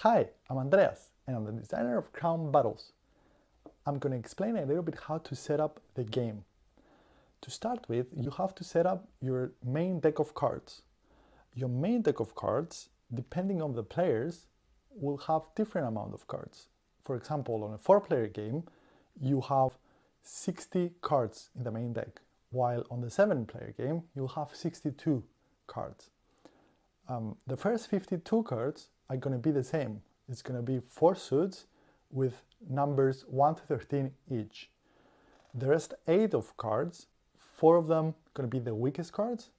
Hi, I'm Andreas, and I'm the designer of Crown Battles. I'm going to explain a little bit how to set up the game. To start with, you have to set up your main deck of cards. Your main deck of cards, depending on the players, will have different amount of cards. For example, on a 4-player game, you have 60 cards in the main deck, while on the 7-player game, you'll have 62 cards. The first 52 cards are going to be the same. It's going to be 4 suits with numbers 1 to 13 each. The rest 8 of cards, 4 of them going to be the weakest cards,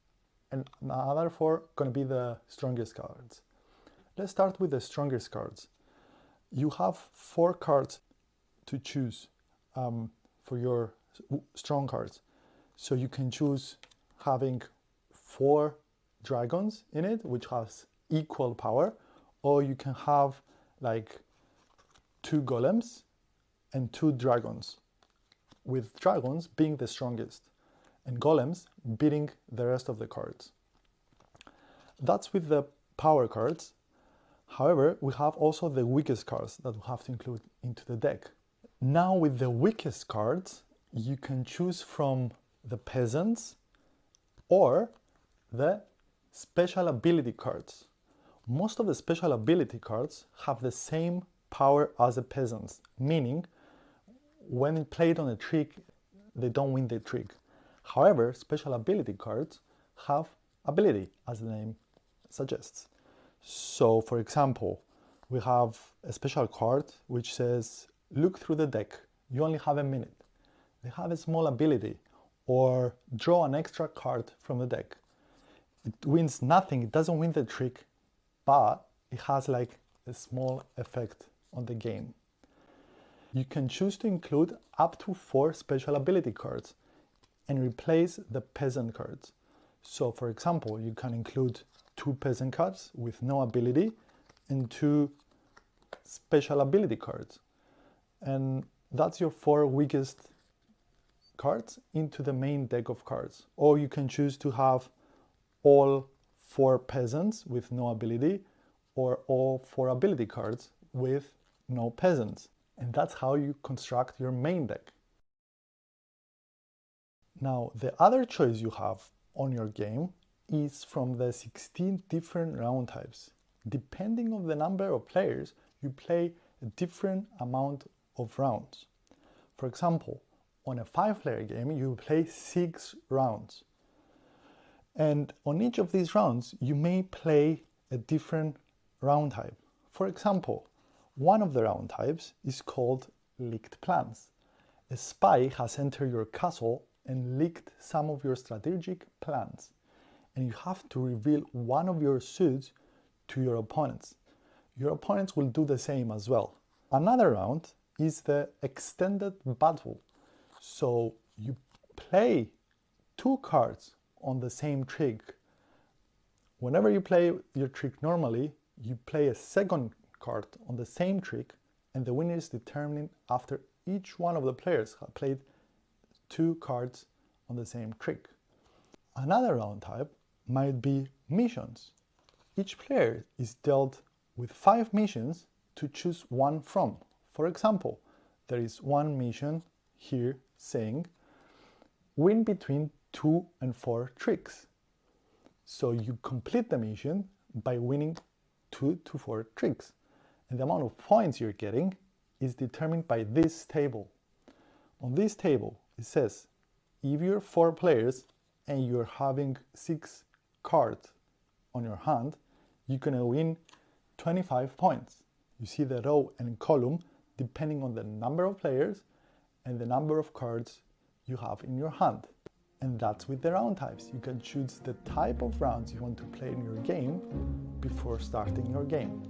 and the other 4 going to be the strongest cards. Let's start with the strongest cards. You have 4 cards to choose for your strong cards. So you can choose having 4 dragons in it, which has equal power, or you can have like 2 golems and 2 dragons, with dragons being the strongest and golems beating the rest of the cards. That's with the power cards. However, we have also the weakest cards that we have to include into the deck. Now with the weakest cards, you can choose from the peasants or the special ability cards. Most of the special ability cards have the same power as the peasants, meaning when played on a trick, they don't win the trick. However, special ability cards have ability, as the name suggests. So, for example, we have a special card which says, look through the deck, you only have a minute. They have a small ability, or draw an extra card from the deck. It wins nothing, it doesn't win the trick, but it has like a small effect on the game. You can choose to include up to 4 special ability cards and replace the peasant cards. So for example, you can include 2 peasant cards with no ability and 2 special ability cards. And that's your 4 weakest cards into the main deck of cards. Or you can choose to have all 4 peasants with no ability, or all 4 ability cards with no peasants. And that's how you construct your main deck. Now, the other choice you have on your game is from the 16 different round types. Depending on the number of players, you play a different amount of rounds. For example, on a 5-player game, you play 6 rounds. And on each of these rounds, you may play a different round type. For example, one of the round types is called leaked plans. A spy has entered your castle and leaked some of your strategic plans, and you have to reveal one of your suits to your opponents. Your opponents will do the same as well. Another round is the extended battle. So you play 2 cards on the same trick. Whenever you play your trick normally, you play a second card on the same trick, and the winner is determined after each one of the players have played 2 cards on the same trick. Another round type might be missions. Each player is dealt with 5 missions to choose one from. For example, there is one mission here saying, win between 2 and 4 tricks. So you complete the mission by winning 2 to 4 tricks. And the amount of points you're getting is determined by this table. On this table, it says, if you're 4 players and you're having 6 cards on your hand, you're gonna win 25 points. You see the row and column depending on the number of players and the number of cards you have in your hand. And that's with the round types. You can choose the type of rounds you want to play in your game before starting your game.